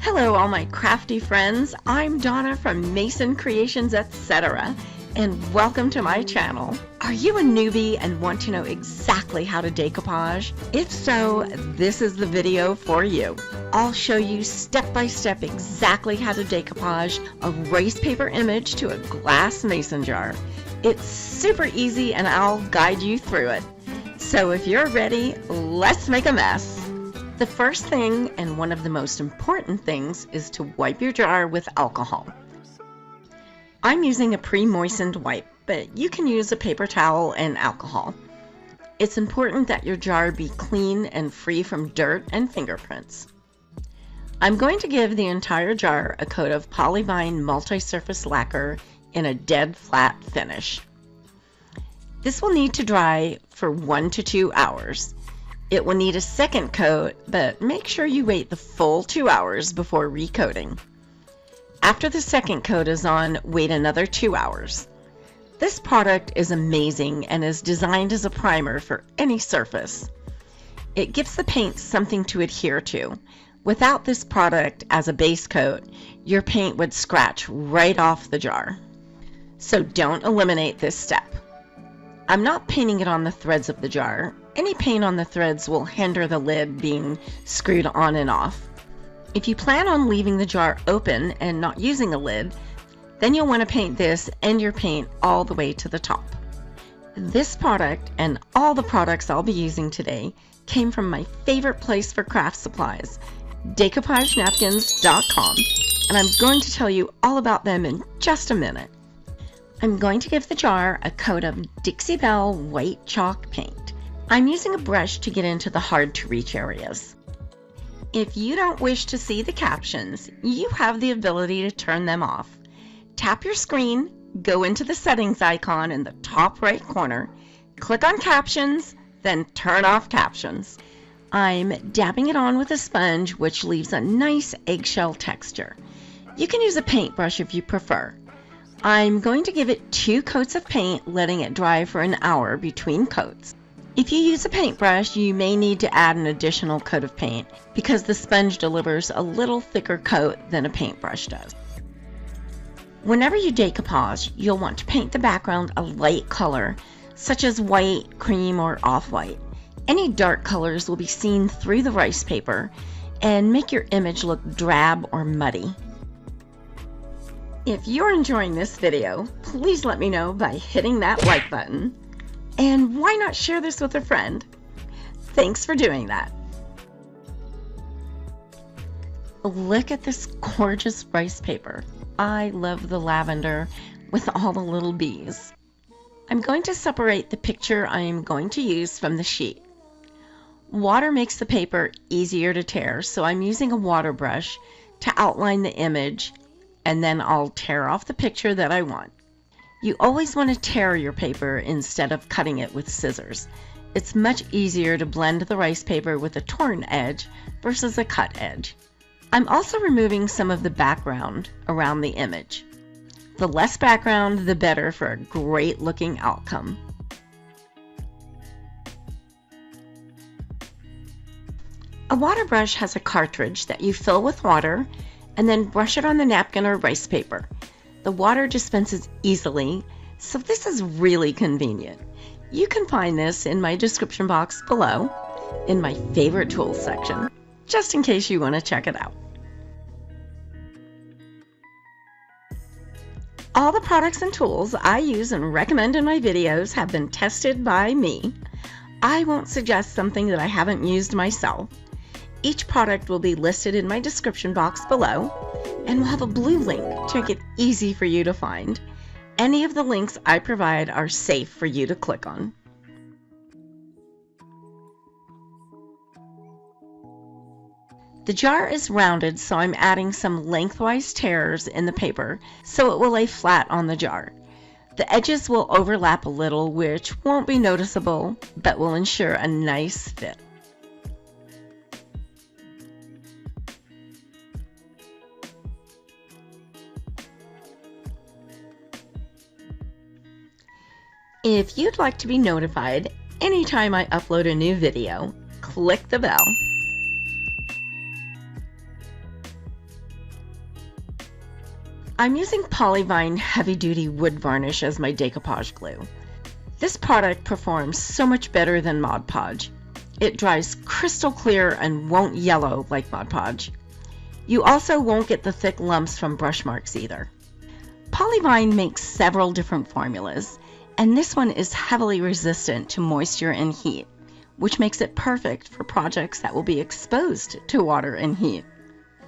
Hello all my crafty friends, I'm Donna from Mason Creations Etc. and welcome to my channel. Are you a newbie and want to know exactly how to decoupage? If so, this is the video for you. I'll show you step by step exactly how to decoupage a rice paper image to a glass mason jar. It's super easy and I'll guide you through it. So if you're ready, let's make a mess. The first thing, and one of the most important things, is to wipe your jar with alcohol. I'm using a pre-moistened wipe, but you can use a paper towel and alcohol. It's important that your jar be clean and free from dirt and fingerprints. I'm going to give the entire jar a coat of Polyvine multi-surface lacquer in a dead flat finish. This will need to dry for 1 to 2 hours. It will need a second coat, but make sure you wait the full 2 hours before recoating. After the second coat is on, wait another 2 hours. This product is amazing and is designed as a primer for any surface. It gives the paint something to adhere to. Without this product as a base coat, your paint would scratch right off the jar. So don't eliminate this step. I'm not painting it on the threads of the jar. Any paint on the threads will hinder the lid being screwed on and off. If you plan on leaving the jar open and not using a lid, then you'll want to paint this and your paint all the way to the top. This product and all the products I'll be using today came from my favorite place for craft supplies, decoupagenapkins.com, and I'm going to tell you all about them in just a minute. I'm going to give the jar a coat of Dixie Belle white chalk paint. I'm using a brush to get into the hard to reach areas. If you don't wish to see the captions, you have the ability to turn them off. Tap your screen, go into the settings icon in the top right corner, click on captions, then turn off captions. I'm dabbing it on with a sponge, which leaves a nice eggshell texture. You can use a paintbrush if you prefer. I'm going to give it 2 coats of paint, letting it dry for an hour between coats. If you use a paintbrush, you may need to add an additional coat of paint because the sponge delivers a little thicker coat than a paintbrush does. Whenever you decoupage, you'll want to paint the background a light color, such as white, cream, or off-white. Any dark colors will be seen through the rice paper and make your image look drab or muddy. If you're enjoying this video, please let me know by hitting that like button. And why not share this with a friend? Thanks for doing that. Look at this gorgeous rice paper. I love the lavender with all the little bees. I'm going to separate the picture I am going to use from the sheet. Water makes the paper easier to tear, so I'm using a water brush to outline the image, and then I'll tear off the picture that I want. You always want to tear your paper instead of cutting it with scissors. It's much easier to blend the rice paper with a torn edge versus a cut edge. I'm also removing some of the background around the image. The less background, the better for a great looking outcome. A water brush has a cartridge that you fill with water and then brush it on the napkin or rice paper. The water dispenses easily, so this is really convenient. You can find this in my description box below in my favorite tools section, just in case you want to check it out. All the products and tools I use and recommend in my videos have been tested by me. I won't suggest something that I haven't used myself. Each product will be listed in my description box below, and we'll have a blue link to make it easy for you to find. Any of the links I provide are safe for you to click on. The jar is rounded, so I'm adding some lengthwise tears in the paper so it will lay flat on the jar. The edges will overlap a little, which won't be noticeable, but will ensure a nice fit. If you'd like to be notified anytime I upload a new video, click the bell. I'm using Polyvine Heavy Duty Wood Varnish as my decoupage glue. This product performs so much better than Mod Podge. It dries crystal clear and won't yellow like Mod Podge. You also won't get the thick lumps from brush marks either. Polyvine makes several different formulas, and this one is heavily resistant to moisture and heat, which makes it perfect for projects that will be exposed to water and heat.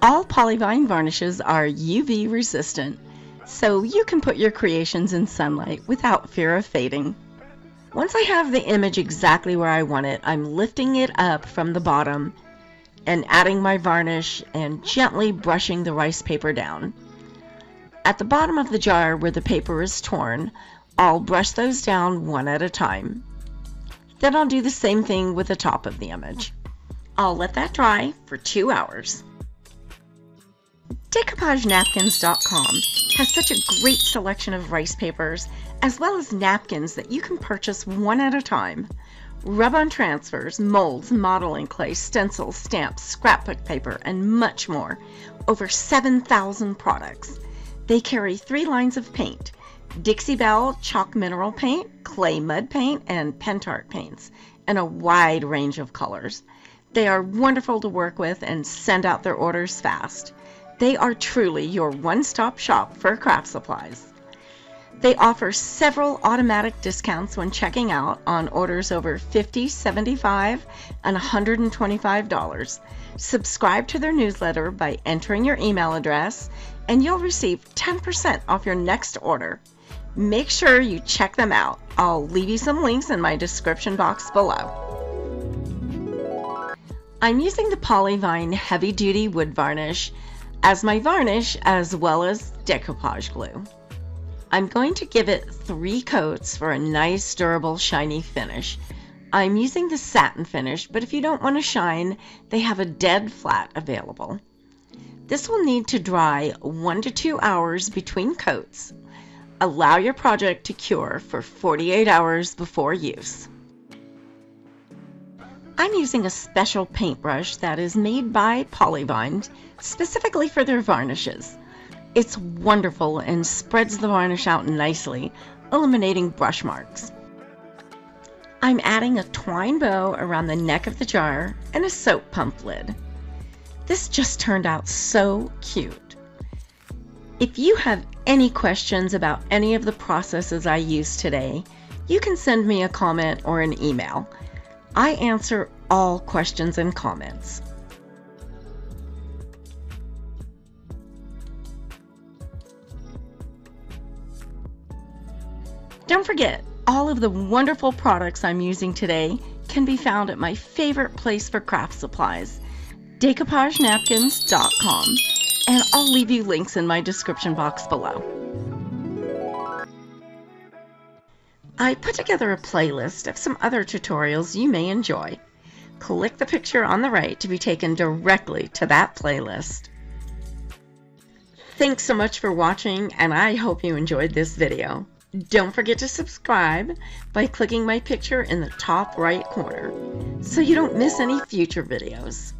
All Polyvine varnishes are UV resistant, so you can put your creations in sunlight without fear of fading. Once I have the image exactly where I want it, I'm lifting it up from the bottom and adding my varnish and gently brushing the rice paper down. At the bottom of the jar where the paper is torn, I'll brush those down one at a time. Then I'll do the same thing with the top of the image. I'll let that dry for 2 hours. DecoupageNapkins.com has such a great selection of rice papers as well as napkins that you can purchase one at a time. Rub-on transfers, molds, modeling clay, stencils, stamps, scrapbook paper, and much more. Over 7,000 products. They carry 3 lines of paint: Dixie Belle chalk mineral paint, clay mud paint, and Pentart paints, and a wide range of colors. They are wonderful to work with and send out their orders fast. They are truly your one-stop shop for craft supplies. They offer several automatic discounts when checking out on orders over $50, $75, and $125. Subscribe to their newsletter by entering your email address, and you'll receive 10% off your next order. Make sure you check them out. I'll leave you some links in my description box below. I'm using the Polyvine Heavy Duty Wood Varnish as my varnish as well as decoupage glue. I'm going to give it 3 coats for a nice, durable, shiny finish. I'm using the satin finish, but if you don't want to shine, they have a dead flat available. This will need to dry 1 to 2 hours between coats. Allow your project to cure for 48 hours before use. I'm using a special paintbrush that is made by Polyvine specifically for their varnishes. It's wonderful and spreads the varnish out nicely, eliminating brush marks. I'm adding a twine bow around the neck of the jar and a soap pump lid. This just turned out so cute. If you have any questions about any of the processes I used today, you can send me a comment or an email. I answer all questions and comments. Don't forget, all of the wonderful products I'm using today can be found at my favorite place for craft supplies, DecoupageNapkins.com, and I'll leave you links in my description box below. I put together a playlist of some other tutorials you may enjoy. Click the picture on the right to be taken directly to that playlist. Thanks so much for watching, and I hope you enjoyed this video. Don't forget to subscribe by clicking my picture in the top right corner so you don't miss any future videos.